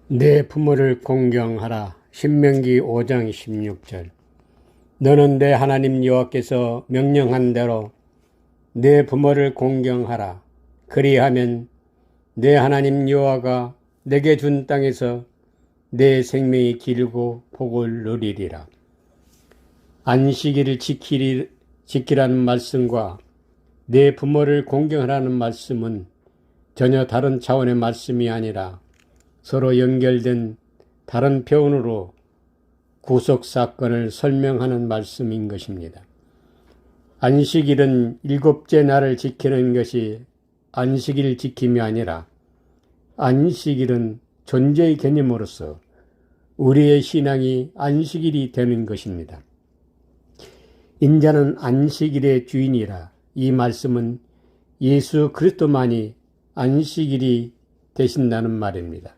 내 부모를 공경하라. 신명기 5장 16절. 너는 내 하나님 여호와께서 명령한 대로 내 부모를 공경하라. 그리하면 내 하나님 여호와가 내게 준 땅에서 내 생명이 길고 복을 누리리라. 안식일을 지키라는 말씀과 내 부모를 공경하라는 말씀은 전혀 다른 차원의 말씀이 아니라 서로 연결된 다른 표현으로 구속 사건을 설명하는 말씀인 것입니다. 안식일은 일곱째 날을 지키는 것이 안식일 지킴이 아니라 안식일은 존재의 개념으로서 우리의 신앙이 안식일이 되는 것입니다. 인자는 안식일의 주인이라. 이 말씀은 예수 그리스도만이 안식일이 되신다는 말입니다.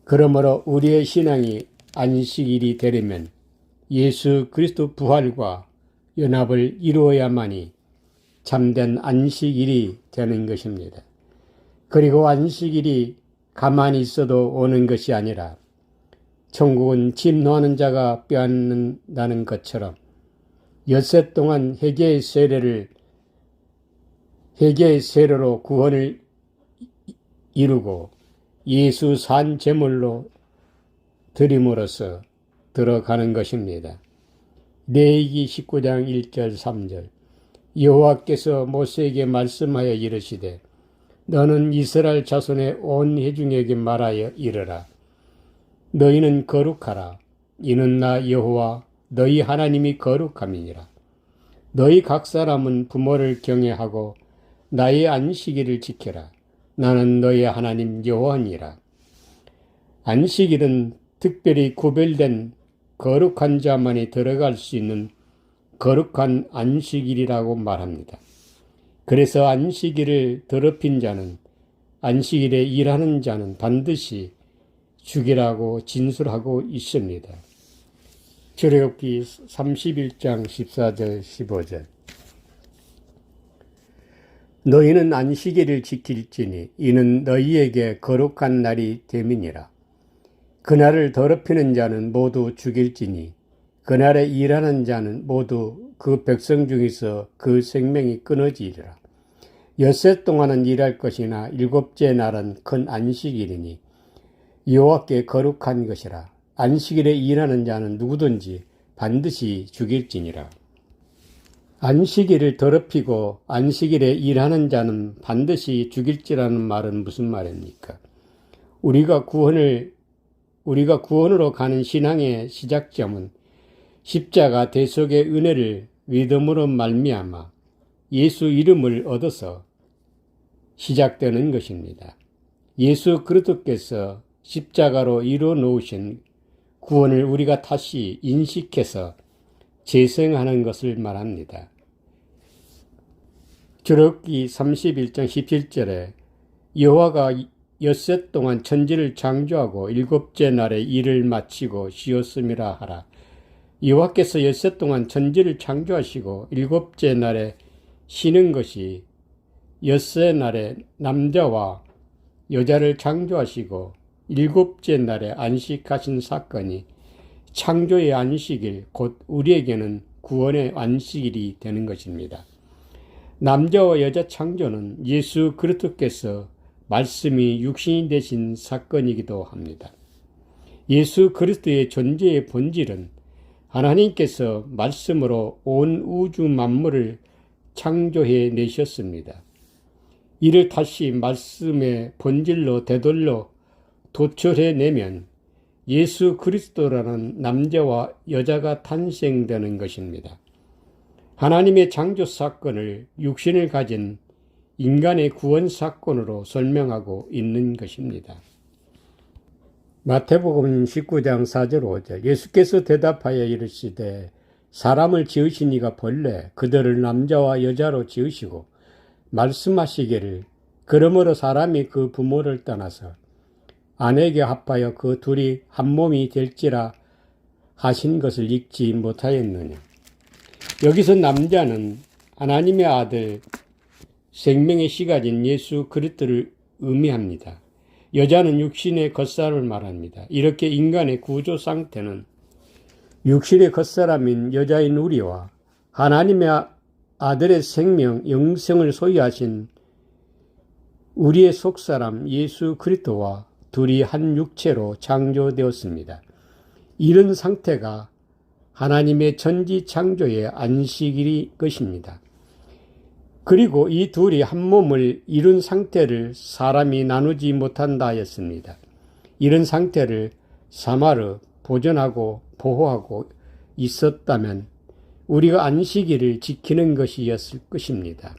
그러므로 우리의 신앙이 안식일이 되려면 예수 그리스도 부활과 연합을 이루어야만이 참된 안식일이 되는 것입니다. 그리고 안식일이 가만히 있어도 오는 것이 아니라 천국은 침노하는 자가 빼앗는다는 것처럼 엿새 동안 회개의 세례로 구원을 이루고 예수 산 제물로 드림으로써 들어가는 것입니다. 레위기 19장 1절 3절. 여호와께서 모세에게 말씀하여 이르시되 너는 이스라엘 자손의 온 회중에게 말하여 이르라. 너희는 거룩하라. 이는 나 여호와 너희 하나님이 거룩함이니라. 너희 각 사람은 부모를 경외하고 나의 안식일을 지켜라. 나는 너희 하나님 여호와니라. 안식일은 특별히 구별된 거룩한 자만이 들어갈 수 있는 거룩한 안식일이라고 말합니다. 그래서 안식일을 더럽힌 자는, 안식일에 일하는 자는 반드시 죽이라고 진술하고 있습니다. 출애굽기 31장 14절 15절. 너희는 안식일을 지킬지니 이는 너희에게 거룩한 날이 됨이니라. 그날을 더럽히는 자는 모두 죽일지니 그날에 일하는 자는 모두 그 백성 중에서 그 생명이 끊어지리라. 엿새 동안은 일할 것이나 일곱째 날은 큰 안식일이니 여호와께 거룩한 것이라. 안식일에 일하는 자는 누구든지 반드시 죽일지니라. 안식일을 더럽히고 안식일에 일하는 자는 반드시 죽일지라는 말은 무슨 말입니까? 우리가 구원으로 가는 신앙의 시작점은 십자가 대속의 은혜를 믿음으로 말미암아 예수 이름을 얻어서 시작되는 것입니다. 예수 그리스도께서 십자가로 이루어 놓으신 구원을 우리가 다시 인식해서 재생하는 것을 말합니다. 출애굽기 31장 17절에 여호와가 엿새 동안 천지를 창조하고 일곱째 날에 일을 마치고 쉬었음이라 하라. 여호와께서 엿새 동안 천지를 창조하시고 일곱째 날에 쉬는 것이 엿새 날에 남자와 여자를 창조하시고 일곱째 날에 안식하신 사건이 창조의 안식일, 곧 우리에게는 구원의 안식일이 되는 것입니다. 남자와 여자 창조는 예수 그리스도께서 말씀이 육신이 되신 사건이기도 합니다. 예수 그리스도의 존재의 본질은 하나님께서 말씀으로 온 우주 만물을 창조해 내셨습니다. 이를 다시 말씀의 본질로 되돌려 도출해내면 예수 그리스도라는 남자와 여자가 탄생되는 것입니다. 하나님의 창조 사건을 육신을 가진 인간의 구원 사건으로 설명하고 있는 것입니다. 마태복음 19장 4절 5절. 예수께서 대답하여 이르시되 사람을 지으신 이가 본래 그들을 남자와 여자로 지으시고 말씀하시기를 그러므로 사람이 그 부모를 떠나서 아내에게 합하여 그 둘이 한 몸이 될지라 하신 것을 읽지 못하였느냐. 여기서 남자는 하나님의 아들 생명의 씨가진 예수 그리스도를 의미합니다. 여자는 육신의 겉사람을 말합니다. 이렇게 인간의 구조 상태는 육신의 겉사람인 여자인 우리와 하나님의 아들의 생명, 영생을 소유하신 우리의 속사람 예수 그리스도와 둘이 한 육체로 창조되었습니다. 이런 상태가 하나님의 천지 창조의 안식일이 것입니다. 그리고 이 둘이 한 몸을 이룬 상태를 사람이 나누지 못한다 하였습니다. 이런 상태를 사마르 보존하고 보호하고 있었다면 우리가 안식일을 지키는 것이었을 것입니다.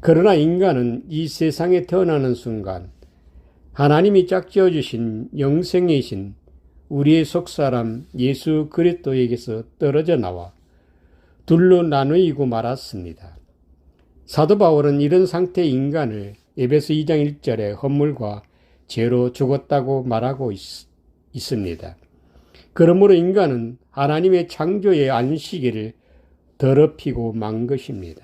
그러나 인간은 이 세상에 태어나는 순간 하나님이 짝지어 주신 영생이신 우리의 속사람 예수 그리스도에게서 떨어져 나와 둘로 나누이고 말았습니다. 사도 바울은 이런 상태의 인간을 에베소 2장 1절에 허물과 죄로 죽었다고 말하고 있습니다. 그러므로 인간은 하나님의 창조의 안식일을 더럽히고 만 것입니다.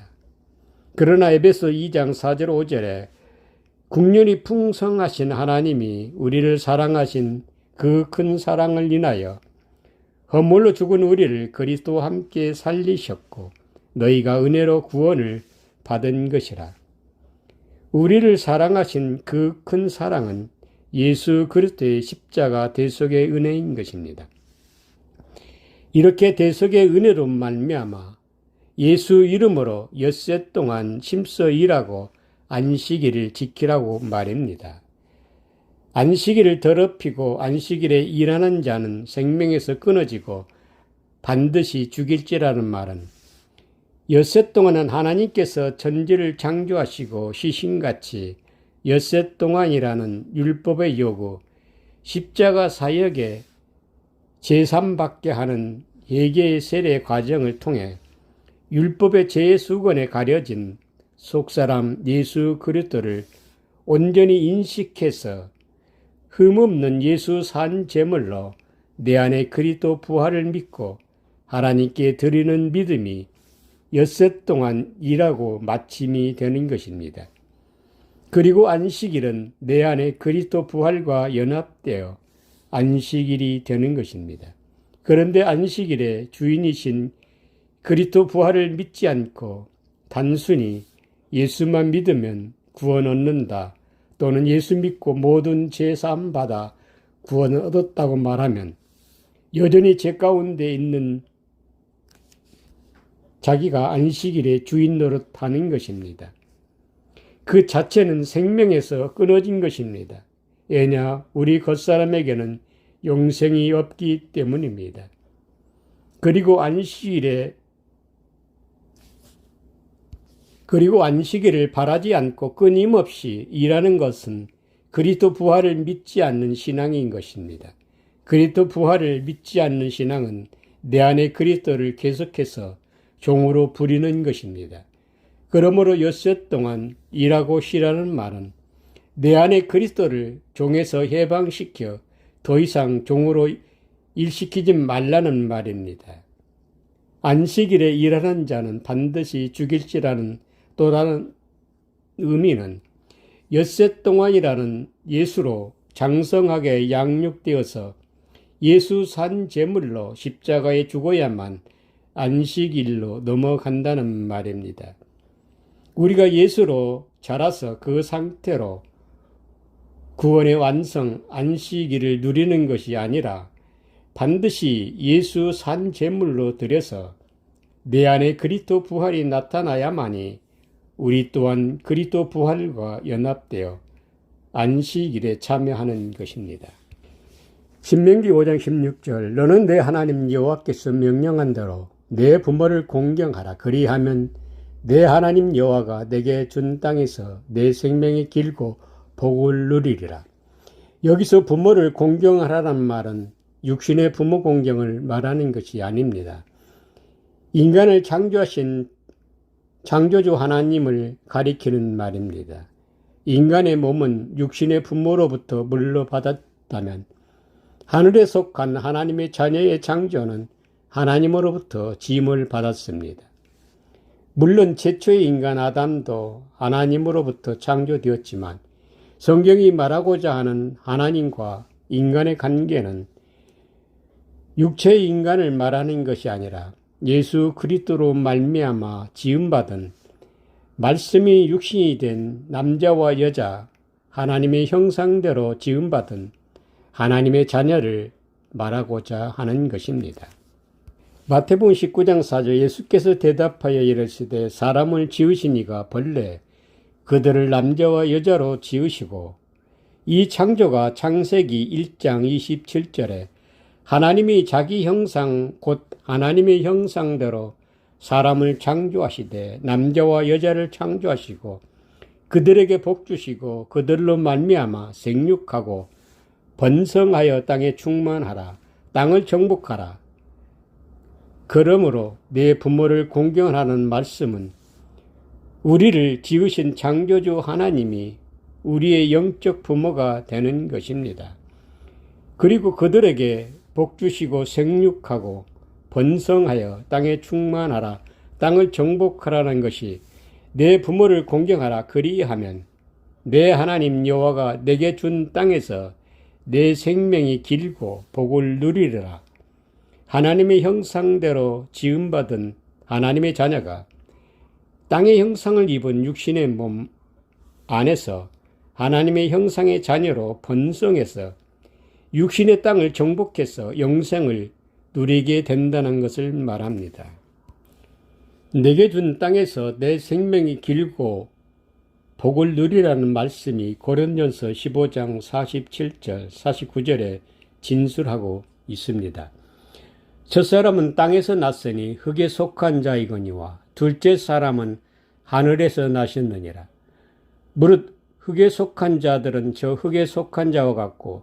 그러나 에베소 2장 4절 5절에 국률이 풍성하신 하나님이 우리를 사랑하신 그 큰 사랑을 인하여 허물로 죽은 우리를 그리스도와 함께 살리셨고 너희가 은혜로 구원을 받은 것이라. 우리를 사랑하신 그 큰 사랑은 예수 그리스도의 십자가 대속의 은혜인 것입니다. 이렇게 대속의 은혜로 말미암아 예수 이름으로 엿새 동안 힘써 일하고 안식일을 지키라고 말입니다. 안식일을 더럽히고 안식일에 일하는 자는 생명에서 끊어지고 반드시 죽일지라는 말은 엿새 동안은 하나님께서 천지를 창조하시고 시신같이 엿새 동안이라는 율법의 요구, 십자가 사역에 제삼받게 하는 회개의 세례 과정을 통해 율법의 제수건에 가려진 속사람 예수 그리스도를 온전히 인식해서 흠없는 예수 산 제물로 내 안에 그리스도 부활을 믿고 하나님께 드리는 믿음이 엿새 동안 일하고 마침이 되는 것입니다. 그리고 안식일은 내 안에 그리스도 부활과 연합되어 안식일이 되는 것입니다. 그런데 안식일의 주인이신 그리스도 부활을 믿지 않고 단순히 예수만 믿으면 구원 얻는다 또는 예수 믿고 모든 죄 사함 받아 구원을 얻었다고 말하면 여전히 죄 가운데 있는 자기가 안식일의 주인 노릇하는 것입니다. 그 자체는 생명에서 끊어진 것입니다. 왜냐? 우리 겉사람에게는 영생이 없기 때문입니다. 그리고 안식일을 바라지 않고 끊임없이 일하는 것은 그리스도 부활을 믿지 않는 신앙인 것입니다. 그리스도 부활을 믿지 않는 신앙은 내 안에 그리스도를 계속해서 종으로 부리는 것입니다. 그러므로 엿새 동안 일하고 쉬라는 말은 내 안에 그리스도를 종에서 해방시켜 더 이상 종으로 일시키지 말라는 말입니다. 안식일에 일하는 자는 반드시 죽일지라는 또 다른 의미는 엿새 동안이라는 예수로 장성하게 양육되어서 예수 산 제물로 십자가에 죽어야만 안식일로 넘어간다는 말입니다. 우리가 예수로 자라서 그 상태로 구원의 완성, 안식일을 누리는 것이 아니라 반드시 예수 산 제물로 드려서 내 안에 그리스도 부활이 나타나야만이 우리 또한 그리스도 부활과 연합되어 안식일에 참여하는 것입니다. 신명기 5장 16절 너는 내 하나님 여호와께서 명령한 대로 내 부모를 공경하라. 그리하면 내 하나님 여호와가 내게 준 땅에서 내 생명이 길고 복을 누리리라. 여기서 부모를 공경하라는 말은 육신의 부모 공경을 말하는 것이 아닙니다. 인간을 창조하신 창조주 하나님을 가리키는 말입니다. 인간의 몸은 육신의 부모로부터 물려받았다면 하늘에 속한 하나님의 자녀의 창조는 하나님으로부터 짐을 받았습니다. 물론 최초의 인간 아담도 하나님으로부터 창조되었지만 성경이 말하고자 하는 하나님과 인간의 관계는 육체의 인간을 말하는 것이 아니라 예수 그리스도로 말미암아 지음받은 말씀이 육신이 된 남자와 여자, 하나님의 형상대로 지음받은 하나님의 자녀를 말하고자 하는 것입니다. 마태복음 19장 4절 예수께서 대답하여 이르시되 사람을 지으신 이가 본래 그들을 남자와 여자로 지으시고 이 창조가 창세기 1장 27절에 하나님이 자기 형상 곧 하나님의 형상대로 사람을 창조하시되 남자와 여자를 창조하시고 그들에게 복주시고 그들로 말미암아 생육하고 번성하여 땅에 충만하라 땅을 정복하라. 그러므로 내 부모를 공경하라는 말씀은 우리를 지으신 창조주 하나님이 우리의 영적 부모가 되는 것입니다. 그리고 그들에게 복주시고 생육하고 번성하여 땅에 충만하라 땅을 정복하라는 것이 내 부모를 공경하라 그리하면 내 하나님 여호와가 내게 준 땅에서 내 생명이 길고 복을 누리리라. 하나님의 형상대로 지음받은 하나님의 자녀가 땅의 형상을 입은 육신의 몸 안에서 하나님의 형상의 자녀로 번성해서 육신의 땅을 정복해서 영생을 누리게 된다는 것을 말합니다. 내게 준 땅에서 내 생명이 길고 복을 누리라는 말씀이 고린도전서 15장 47절 49절에 진술하고 있습니다. 첫사람은 땅에서 났으니 흙에 속한 자이거니와 둘째 사람은 하늘에서 나셨느니라. 무릇 흙에 속한 자들은 저 흙에 속한 자와 같고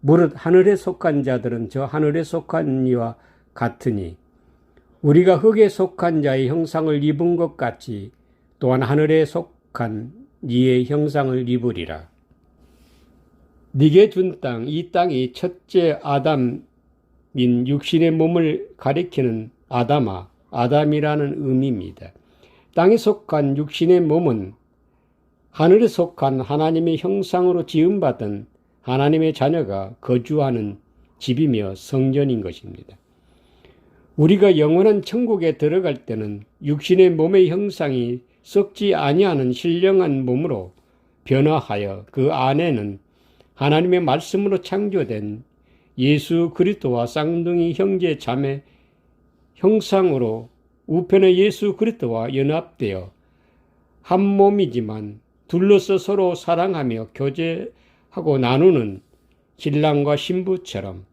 무릇 하늘에 속한 자들은 저 하늘에 속한 이와 같으니 우리가 흙에 속한 자의 형상을 입은 것 같이 또한 하늘에 속한 이의 형상을 입으리라. 네게 준 땅, 이 땅이 첫째 아담인 육신의 몸을 가리키는 아담이라는 의미입니다. 땅에 속한 육신의 몸은 하늘에 속한 하나님의 형상으로 지음받은 하나님의 자녀가 거주하는 집이며 성전인 것입니다. 우리가 영원한 천국에 들어갈 때는 육신의 몸의 형상이 썩지 아니하는 신령한 몸으로 변화하여 그 안에는 하나님의 말씀으로 창조된 예수 그리스도와 쌍둥이 형제 자매 형상으로 우편의 예수 그리스도와 연합되어 한 몸이지만 둘러서 서로 사랑하며 교제하고 나누는 신랑과 신부처럼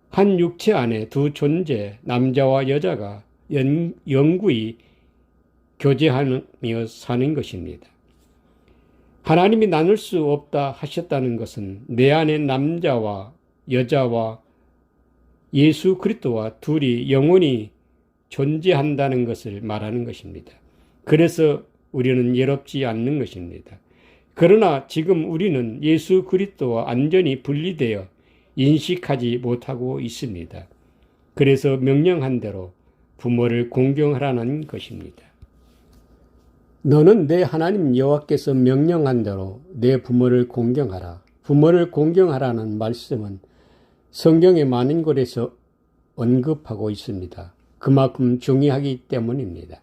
한 육체 안에 두 존재 남자와 여자가 영구히 교제하며 사는 것입니다. 하나님이 나눌 수 없다 하셨다는 것은 내 안에 남자와 여자와 예수 그리스도와 둘이 영원히 존재한다는 것을 말하는 것입니다. 그래서 우리는 외롭지 않는 것입니다. 그러나 지금 우리는 예수 그리스도와 완전히 분리되어 인식하지 못하고 있습니다. 그래서 명령한 대로 부모를 공경하라는 것입니다. 너는 내 하나님 여호와께서 명령한 대로 내 부모를 공경하라. 부모를 공경하라는 말씀은 성경의 많은 곳에서 언급하고 있습니다. 그만큼 중요하기 때문입니다.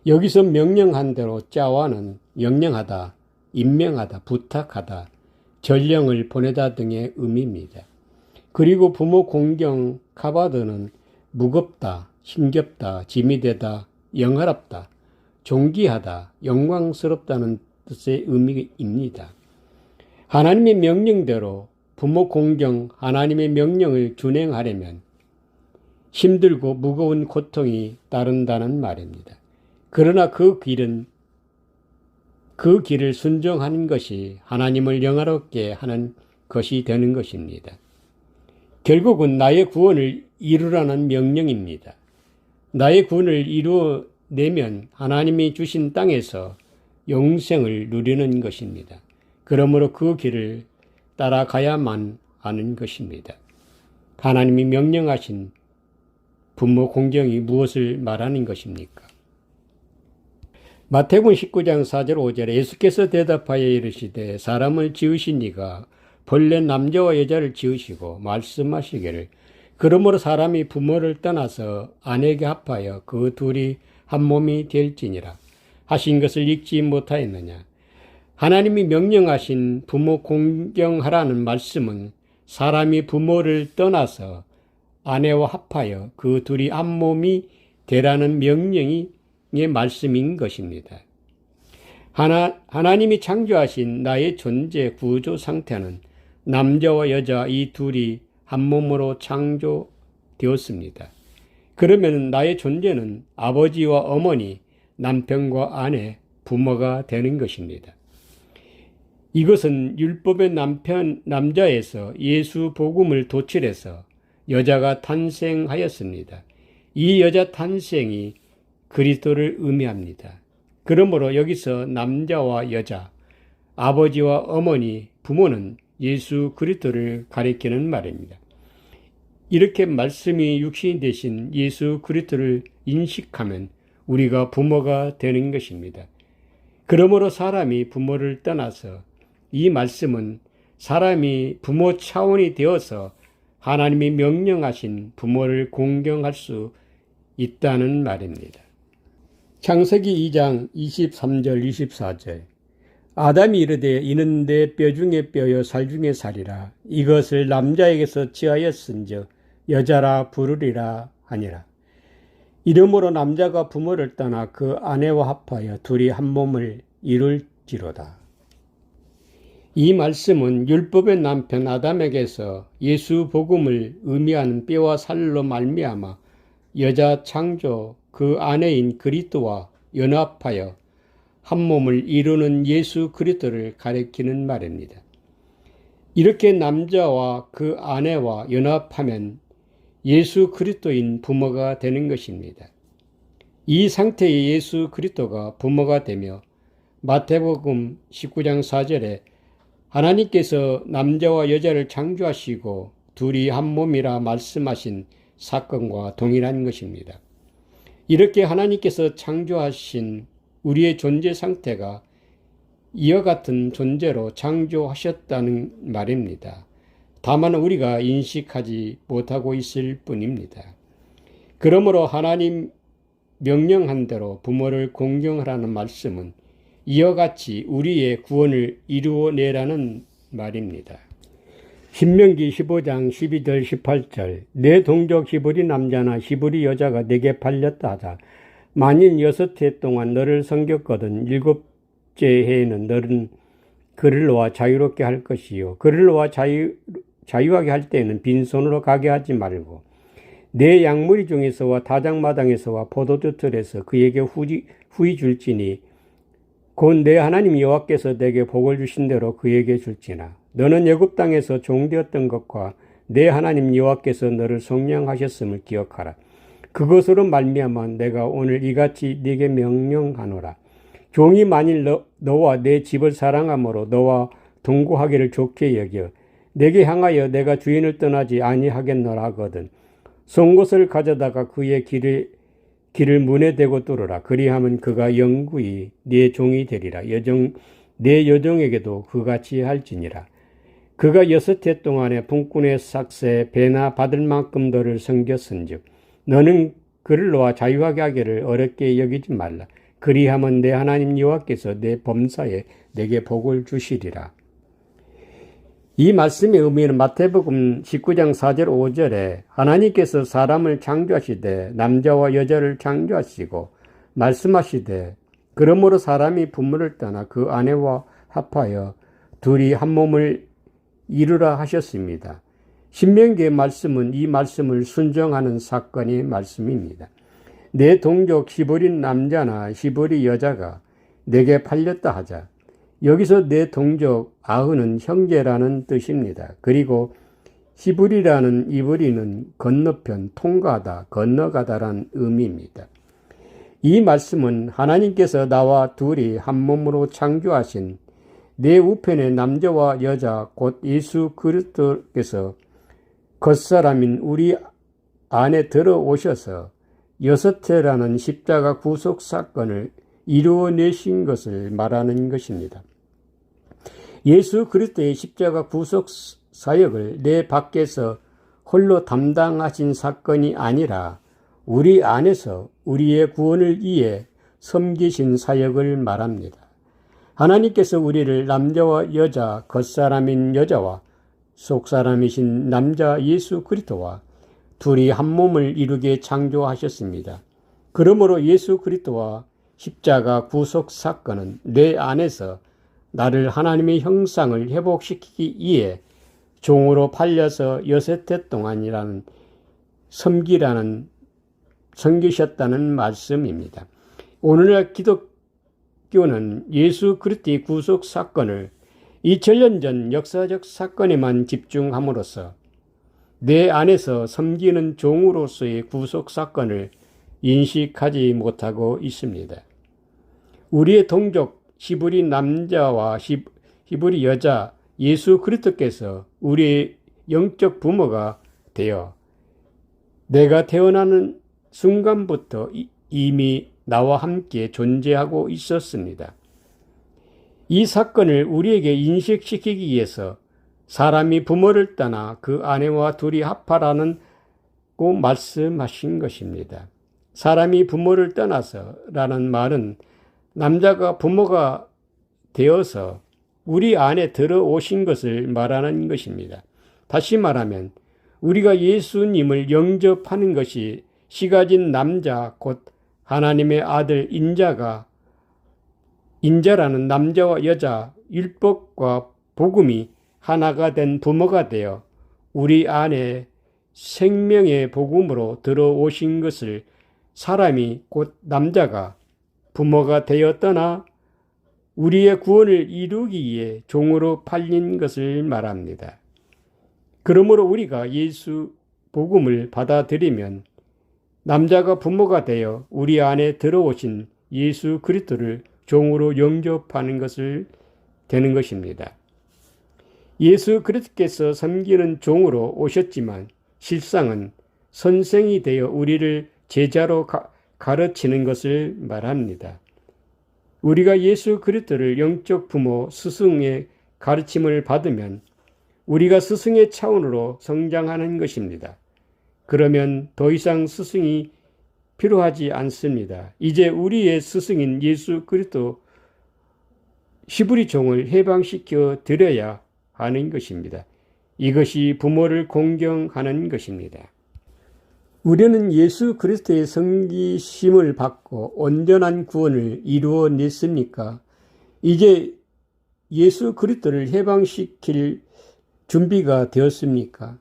여기서 명령한 대로 자와는 명령하다, 임명하다, 부탁하다, 전령을 보내다 등의 의미입니다. 그리고 부모 공경, 카바드는 무겁다, 힘겹다, 짐이 되다, 영화롭다, 존귀하다, 영광스럽다는 뜻의 의미입니다. 하나님의 명령대로 부모 공경, 하나님의 명령을 준행하려면 힘들고 무거운 고통이 따른다는 말입니다. 그러나 그 길을 순종하는 것이 하나님을 영화롭게 하는 것이 되는 것입니다. 결국은 나의 구원을 이루라는 명령입니다. 나의 구원을 이루어내면 하나님이 주신 땅에서 영생을 누리는 것입니다. 그러므로 그 길을 따라가야만 하는 것입니다. 하나님이 명령하신 부모 공경이 무엇을 말하는 것입니까? 마태복음 19장 4절 5절에 예수께서 대답하여 이르시되 사람을 지으신 이가 본래 남자와 여자를 지으시고 말씀하시기를 그러므로 사람이 부모를 떠나서 아내에게 합하여 그 둘이 한 몸이 될지니라 하신 것을 읽지 못하였느냐. 하나님이 명령하신 부모 공경하라는 말씀은 사람이 부모를 떠나서 아내와 합하여 그 둘이 한 몸이 되라는 명령의 말씀인 것입니다. 하나님이 창조하신 나의 존재 구조 상태는 남자와 여자 이 둘이 한 몸으로 창조되었습니다. 그러면 나의 존재는 아버지와 어머니, 남편과 아내, 부모가 되는 것입니다. 이것은 율법의 남자에서 예수 복음을 도출해서 여자가 탄생하였습니다. 이 여자 탄생이 그리스도를 의미합니다. 그러므로 여기서 남자와 여자, 아버지와 어머니, 부모는 예수 그리스도를 가리키는 말입니다. 이렇게 말씀이 육신이 되신 예수 그리스도를 인식하면 우리가 부모가 되는 것입니다. 그러므로 사람이 부모를 떠나서 이 말씀은 사람이 부모 차원이 되어서 하나님이 명령하신 부모를 공경할 수 있다는 말입니다. 창세기 2장 23절 24절 아담이 이르되 이는 내 뼈 중에 뼈요 살 중에 살이라 이것을 남자에게서 지하였은즉 여자라 부르리라 하니라. 이러므로 남자가 부모를 떠나 그 아내와 합하여 둘이 한 몸을 이룰지로다. 이 말씀은 율법의 남편 아담에게서 예수 복음을 의미하는 뼈와 살로 말미암아 여자 창조 그 아내인 그리스도와 연합하여 한 몸을 이루는 예수 그리스도를 가리키는 말입니다. 이렇게 남자와 그 아내와 연합하면 예수 그리스도인 부모가 되는 것입니다. 이 상태의 예수 그리스도가 부모가 되며 마태복음 19장 4절에 하나님께서 남자와 여자를 창조하시고 둘이 한 몸이라 말씀하신 사건과 동일한 것입니다. 이렇게 하나님께서 창조하신 우리의 존재 상태가 이와 같은 존재로 창조하셨다는 말입니다. 다만 우리가 인식하지 못하고 있을 뿐입니다. 그러므로 하나님 명령한 대로 부모를 공경하라는 말씀은 이와 같이 우리의 구원을 이루어내라는 말입니다. 신명기 15장 12절 18절 내 동족 히브리 남자나 히브리 여자가 내게 팔렸다 하자 만일 6해 동안 너를 섬겼거든 7째 해에는 너는 그를 놓아 자유롭게 할 것이요 그를 놓아 자유하게 할 때에는 빈손으로 가게 하지 말고 내 양무리 중에서와 다장마당에서와 포도주 틀에서 그에게 후히 줄지니 곧 내 하나님 여호와께서 내게 복을 주신 대로 그에게 줄지나 너는 애굽 땅에서 종되었던 것과 내 하나님 여호와께서 너를 속량하셨음을 기억하라. 그것으로 말미암아 내가 오늘 이같이 네게 명령하노라. 종이 만일 너와 내 집을 사랑함으로 너와 동거하기를 좋게 여겨 내게 향하여 내가 주인을 떠나지 아니하겠노라 하거든 송곳을 가져다가 그의 길을 문에 대고 뚫으라. 그리하면 그가 영구히 네 종이 되리라. 내 여종에게도 그같이 할지니라. 그가 6해 동안에 분꾼의 삭새 배나 받을 만큼 너를 섬겼은즉 너는 그를 놓아 자유하게 하기를 어렵게 여기지 말라. 그리하면 내 하나님 여호와께서 내 범사에 내게 복을 주시리라. 이 말씀의 의미는 마태복음 19장 4절 5절에 하나님께서 사람을 창조하시되 남자와 여자를 창조하시고 말씀하시되 그러므로 사람이 부모를 떠나 그 아내와 합하여 둘이 한 몸을 이루라 하셨습니다. 신명기의 말씀은 이 말씀을 순종하는 사건의 말씀입니다. 내 동족 히브리 남자나 히브리 여자가 내게 팔렸다 하자. 여기서 내 동족 아흐는 형제라는 뜻입니다. 그리고 히브리라는 이브리는 건너편, 통과하다, 건너가다라는 의미입니다. 이 말씀은 하나님께서 나와 둘이 한 몸으로 창조하신 내 우편의 남자와 여자 곧 예수 그리스도께서 겉사람인 우리 안에 들어오셔서 6해라는 십자가 구속 사건을 이루어내신 것을 말하는 것입니다. 예수 그리스도의 십자가 구속 사역을 내 밖에서 홀로 담당하신 사건이 아니라 우리 안에서 우리의 구원을 위해 섬기신 사역을 말합니다. 하나님께서 우리를 남자와 여자, 겉사람인 여자와 속사람이신 남자 예수 그리스도와 둘이 한 몸을 이루게 창조하셨습니다. 그러므로 예수 그리스도와 십자가 구속 사건은 내 안에서 나를 하나님의 형상을 회복시키기 위해 종으로 팔려서 여섯해 동안이라는 섬기셨다는 말씀입니다. 오늘날 기독교는 예수 그리스도의 구속 사건을 2000년 전 역사적 사건에만 집중함으로써 내 안에서 섬기는 종으로서의 구속 사건을 인식하지 못하고 있습니다. 우리의 동족 히브리 남자와 히브리 여자 예수 그리스도께서 우리의 영적 부모가 되어 내가 태어나는 순간부터 이미 나와 함께 존재하고 있었습니다. 이 사건을 우리에게 인식시키기 위해서 사람이 부모를 떠나 그 아내와 둘이 합하라고 말씀하신 것입니다. 사람이 부모를 떠나서라는 말은 남자가 부모가 되어서 우리 안에 들어오신 것을 말하는 것입니다. 다시 말하면 우리가 예수님을 영접하는 것이 시가진 남자 곧 하나님의 아들 인자라는 남자와 여자 율법과 복음이 하나가 된 부모가 되어 우리 안에 생명의 복음으로 들어오신 것을 사람이 곧 남자가 부모가 되어 떠나 우리의 구원을 이루기 위해 종으로 팔린 것을 말합니다. 그러므로 우리가 예수 복음을 받아들이면 남자가 부모가 되어 우리 안에 들어오신 예수 그리스도를 종으로 영접하는 것을 되는 것입니다. 예수 그리스도께서 섬기는 종으로 오셨지만 실상은 선생이 되어 우리를 제자로 가르치는 것을 말합니다. 우리가 예수 그리스도를 영적 부모 스승의 가르침을 받으면 우리가 스승의 차원으로 성장하는 것입니다. 그러면 더 이상 스승이 필요하지 않습니다. 이제 우리의 스승인 예수 그리스도 히브리 종을 해방시켜 드려야 하는 것입니다. 이것이 부모를 공경하는 것입니다. 우리는 예수 그리스도의 섬기심을 받고 온전한 구원을 이루어냈습니까? 이제 예수 그리스도를 해방시킬 준비가 되었습니까?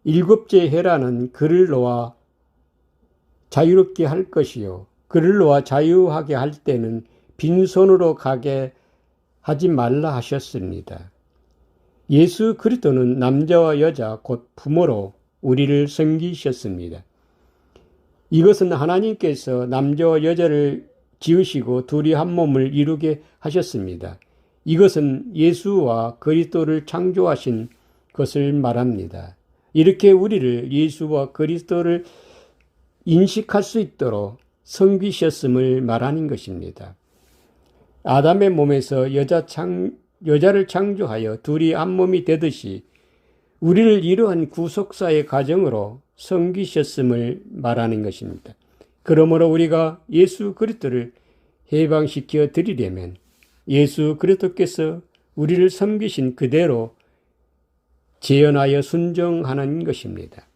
일곱째 해라는 그를 놓아 자유롭게 할 것이요. 그를 놓아 자유하게 할 때는 빈손으로 가게 하지 말라 하셨습니다. 예수 그리스도는 남자와 여자 곧 부모로 우리를 섬기셨습니다. 이것은 하나님께서 남자와 여자를 지으시고 둘이 한 몸을 이루게 하셨습니다. 이것은 예수와 그리스도를 창조하신 것을 말합니다. 이렇게 우리를 예수와 그리스도를 인식할 수 있도록 섬기셨음을 말하는 것입니다. 아담의 몸에서 여자를 창조하여 둘이 한 몸이 되듯이 우리를 이러한 구속사의 과정으로 섬기셨음을 말하는 것입니다. 그러므로 우리가 예수 그리스도를 해방시켜 드리려면 예수 그리스도께서 우리를 섬기신 그대로 재현하여 순종하는 것입니다.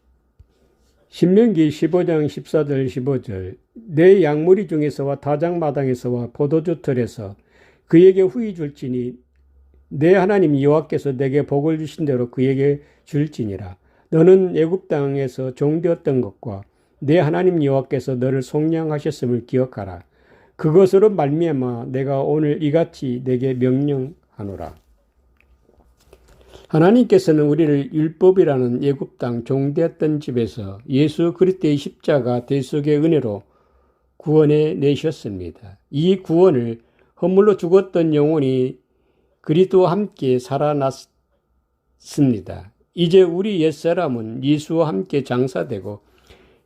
신명기 15장 14절 15절 내 양무리 중에서와 다장마당에서와 포도주 틀에서 그에게 후히 줄지니 내 하나님 여호와께서 내게 복을 주신 대로 그에게 줄지니라. 너는 애굽 땅에서 종되었던 것과 내 하나님 여호와께서 너를 속량하셨음을 기억하라. 그것으로 말미암아 내가 오늘 이같이 내게 명령하노라. 하나님께서는 우리를 율법이라는 애굽 땅 종되었던 집에서 예수 그리스도의 십자가 대속의 은혜로 구원해 내셨습니다. 이 구원을 허물로 죽었던 영혼이 그리스도와 함께 살아났습니다. 이제 우리 옛사람은 예수와 함께 장사되고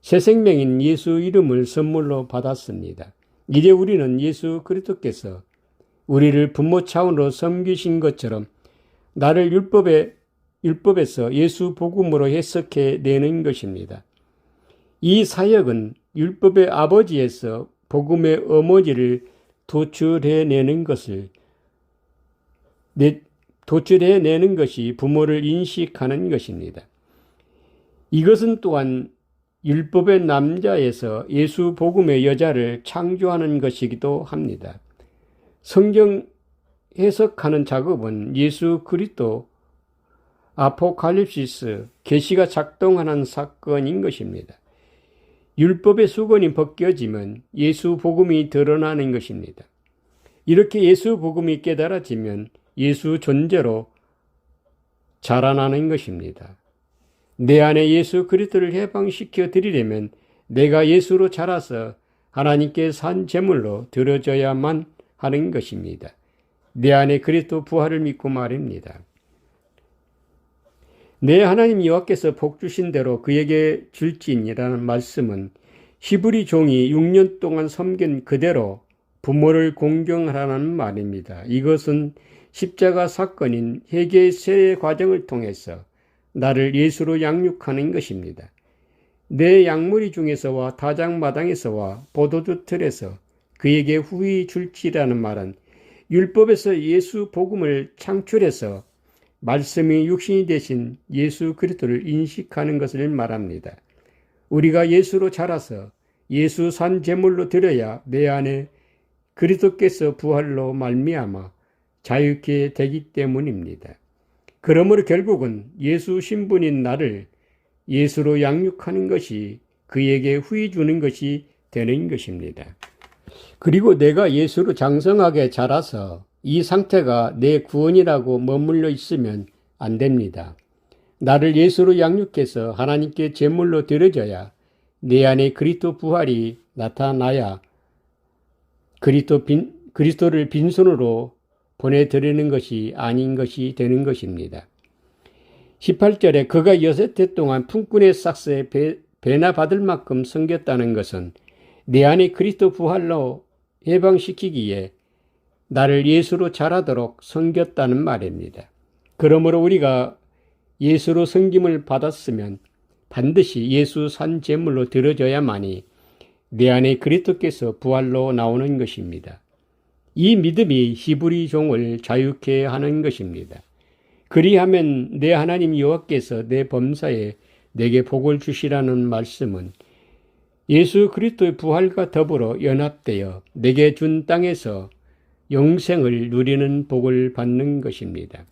새 생명인 예수 이름을 선물로 받았습니다. 이제 우리는 예수 그리스도께서 우리를 부모 차원으로 섬기신 것처럼 나를 율법에서 예수 복음으로 해석해 내는 것입니다. 이 사역은 율법의 아버지에서 복음의 어머니를 도출해내는 것이 부모를 인식하는 것입니다. 이것은 또한 율법의 남자에서 예수 복음의 여자를 창조하는 것이기도 합니다. 성경 해석하는 작업은 예수 그리스도 아포칼립시스 계시가 작동하는 사건인 것입니다. 율법의 수건이 벗겨지면 예수 복음이 드러나는 것입니다. 이렇게 예수 복음이 깨달아지면 예수 존재로 자라나는 것입니다. 내 안에 예수 그리스도를 해방시켜 드리려면 내가 예수로 자라서 하나님께 산 제물로 드려져야만 하는 것입니다. 내 안에 그리스도 부활을 믿고 말입니다. 내 하나님 여호와께서 복 주신 대로 그에게 줄지니라는 말씀은 히브리 종이 6년 동안 섬긴 그대로 부모를 공경하라는 말입니다. 이것은 십자가 사건인 회개의 세례 과정을 통해서 나를 예수로 양육하는 것입니다. 내 양무리 중에서와 타작마당에서와 포도주 틀에서 그에게 후히 줄지라는 말은 율법에서 예수 복음을 창출해서 말씀이 육신이 되신 예수 그리스도를 인식하는 것을 말합니다. 우리가 예수로 자라서 예수 산 제물로 드려야 내 안에 그리스도께서 부활로 말미암아 자유케 되기 때문입니다. 그러므로 결국은 예수 신분인 나를 예수로 양육하는 것이 그에게 후히 주는 것이 되는 것입니다. 그리고 내가 예수로 장성하게 자라서 이 상태가 내 구원이라고 머물러 있으면 안 됩니다. 나를 예수로 양육해서 하나님께 제물로 드려져야 내 안에 그리스도 부활이 나타나야 그리스도를 빈손으로 보내드리는 것이 아닌 것이 되는 것입니다. 18절에 그가 6해 동안 품꾼의 삭스에 배나 받을 만큼 섬겼다는 것은 내 안에 그리스도 부활로 해방시키기에 나를 예수로 자라도록 섬겼다는 말입니다. 그러므로 우리가 예수로 섬김을 받았으면 반드시 예수 산 제물로 드려져야만이 내 안에 그리스도께서 부활로 나오는 것입니다. 이 믿음이 히브리 종을 자유케 하는 것입니다. 그리하면 내 하나님 여호와께서 내 범사에 내게 복을 주시라는 말씀은 예수 그리스도의 부활과 더불어 연합되어 내게 준 땅에서 영생을 누리는 복을 받는 것입니다.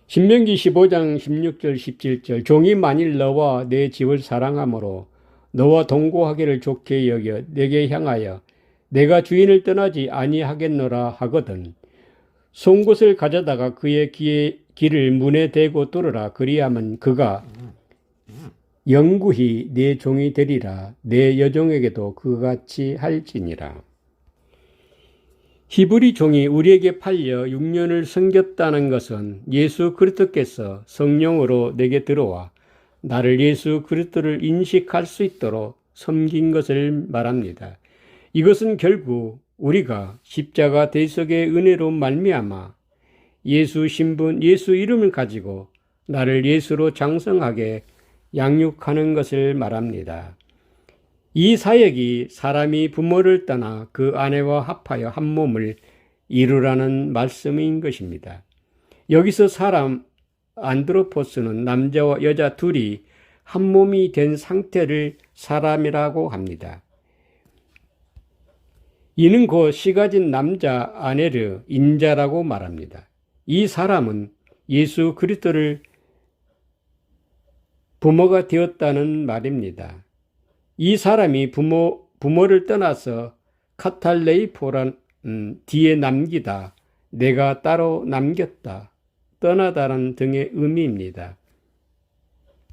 신명기 15장 16절 17절 종이 만일 너와 내 집을 사랑함으로 너와 동거하기를 좋게 여겨 내게 향하여 내가 주인을 떠나지 아니하겠노라 하거든 송곳을 가져다가 그의 길을 문에 대고 뚫으라. 그리하면 그가 영구히 내 종이 되리라. 내 여종에게도 그같이 할지니라. 히브리 종이 우리에게 팔려 6년을 섬겼다는 것은 예수 그리스도께서 성령으로 내게 들어와 나를 예수 그리스도를 인식할 수 있도록 섬긴 것을 말합니다. 이것은 결국 우리가 십자가 대속의 은혜로 말미암아 예수 신분, 예수 이름을 가지고 나를 예수로 장성하게 양육하는 것을 말합니다. 이 사역이 사람이 부모를 떠나 그 아내와 합하여 한 몸을 이루라는 말씀인 것입니다. 여기서 사람 안드로포스는 남자와 여자 둘이 한 몸이 된 상태를 사람이라고 합니다. 이는 곧 시가진 남자 아내르 인자라고 말합니다. 이 사람은 예수 그리스도를 부모가 되었다는 말입니다. 이 사람이 부모를 떠나서 카탈레이포란 뒤에 남기다, 내가 따로 남겼다, 떠나다는 등의 의미입니다.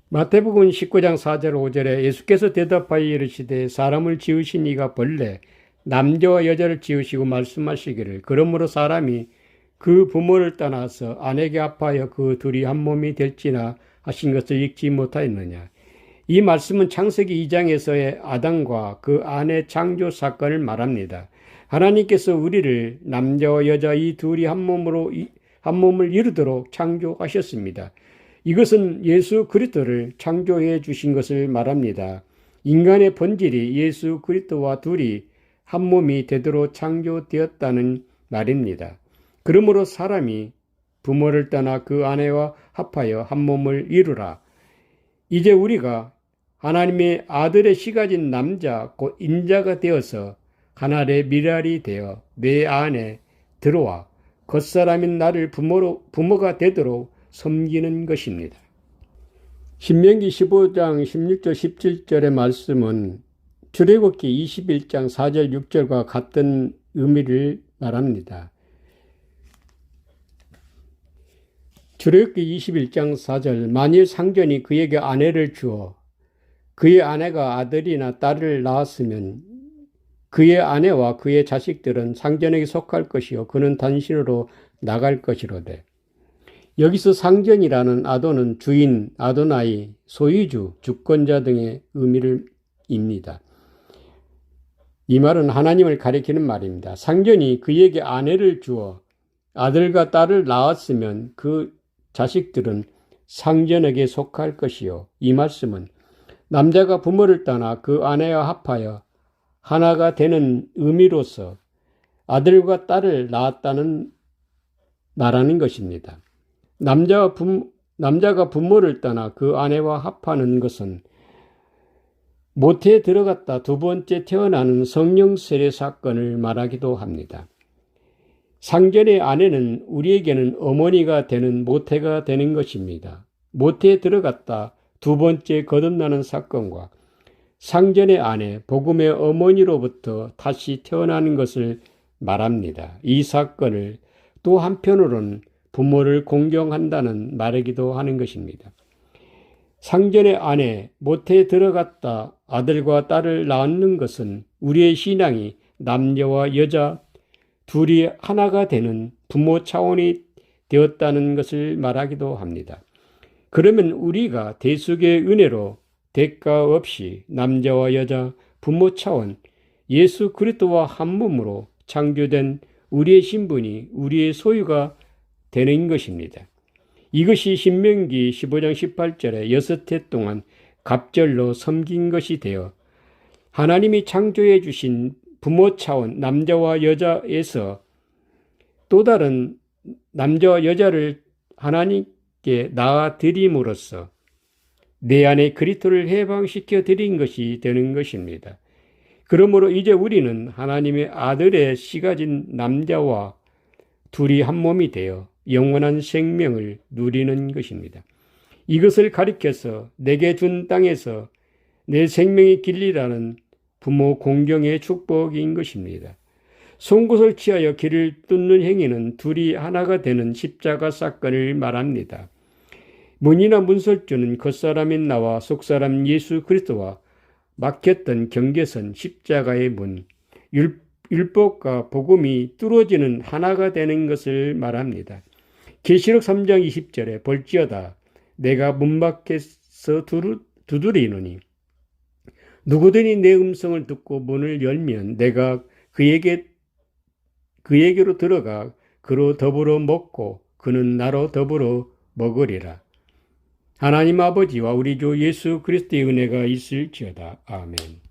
마태복음 19장 4절 5절에 예수께서 대답하여 이르시되 사람을 지으신 이가 본래 남자와 여자를 지으시고 말씀하시기를 그러므로 사람이 그 부모를 떠나서 아내에게 합하여 그 둘이 한 몸이 될지나 하신 것을 읽지 못하였느냐. 이 말씀은 창세기 2장에서의 아담과 그 아내 창조 사건을 말합니다. 하나님께서 우리를 남자와 여자 이 둘이 한 몸을 이루도록 창조하셨습니다. 이것은 예수 그리스도를 창조해 주신 것을 말합니다. 인간의 본질이 예수 그리스도와 둘이 한 몸이 되도록 창조되었다는 말입니다. 그러므로 사람이 부모를 떠나 그 아내와 합하여 한 몸을 이루라. 이제 우리가 하나님의 아들의 씨가진 남자 곧 인자가 되어서 하나의 미랄이 되어 내 안에 들어와 겉사람인 나를 부모가 되도록 섬기는 것입니다. 신명기 15장 16절 17절의 말씀은 출애굽기 21장 4절 6절과 같은 의미를 말합니다. 출애굽기 21장 4절 만일 상전이 그에게 아내를 주어 그의 아내가 아들이나 딸을 낳았으면 그의 아내와 그의 자식들은 상전에게 속할 것이요 그는 단신으로 나갈 것이로되. 여기서 상전이라는 아도는 주인, 아도나이, 소유주, 주권자 등의 의미를 입니다. 이 말은 하나님을 가리키는 말입니다. 상전이 그에게 아내를 주어 아들과 딸을 낳았으면 그 자식들은 상전에게 속할 것이요. 이 말씀은 남자가 부모를 떠나 그 아내와 합하여 하나가 되는 의미로서 아들과 딸을 낳았다는 말하는 것입니다. 남자가 부모를 떠나 그 아내와 합하는 것은 모태에 들어갔다 두 번째 태어나는 성령 세례 사건을 말하기도 합니다. 상전의 아내는 우리에게는 어머니가 되는 모태가 되는 것입니다. 모태에 들어갔다 두 번째 거듭나는 사건과 상전의 아내, 복음의 어머니로부터 다시 태어나는 것을 말합니다. 이 사건을 또 한편으로는 부모를 공경한다는 말이기도 하는 것입니다. 상전의 아내, 모태에 들어갔다 아들과 딸을 낳는 것은 우리의 신앙이 남자와 여자 둘이 하나가 되는 부모 차원이 되었다는 것을 말하기도 합니다. 그러면 우리가 대속의 은혜로 대가 없이 남자와 여자 부모 차원 예수 그리스도와 한 몸으로 창조된 우리의 신분이 우리의 소유가 되는 것입니다. 이것이 신명기 15장 18절에 6해 동안 갑절로 섬긴 것이 되어 하나님이 창조해 주신 부모 차원 남자와 여자에서 또 다른 남자와 여자를 하나님께 낳아드림으로써 내 안에 그리스도를 해방시켜 드린 것이 되는 것입니다. 그러므로 이제 우리는 하나님의 아들의 씨가진 남자와 둘이 한 몸이 되어 영원한 생명을 누리는 것입니다. 이것을 가리켜서 내게 준 땅에서 내 생명의 길이라는 부모 공경의 축복인 것입니다. 송곳을 취하여 길을 뚫는 행위는 둘이 하나가 되는 십자가 사건을 말합니다. 문이나 문설주는 겉사람인 나와 속사람 예수 그리스도와 막혔던 경계선 십자가의 문, 율법과 복음이 뚫어지는 하나가 되는 것을 말합니다. 계시록 3장 20절에 볼지어다 내가 문 밖에서 두드리노니 누구든지 내 음성을 듣고 문을 열면 내가 그에게로 들어가 그로 더불어 먹고 그는 나로 더불어 먹으리라. 하나님 아버지와 우리 주 예수 그리스도의 은혜가 있을지어다. 아멘.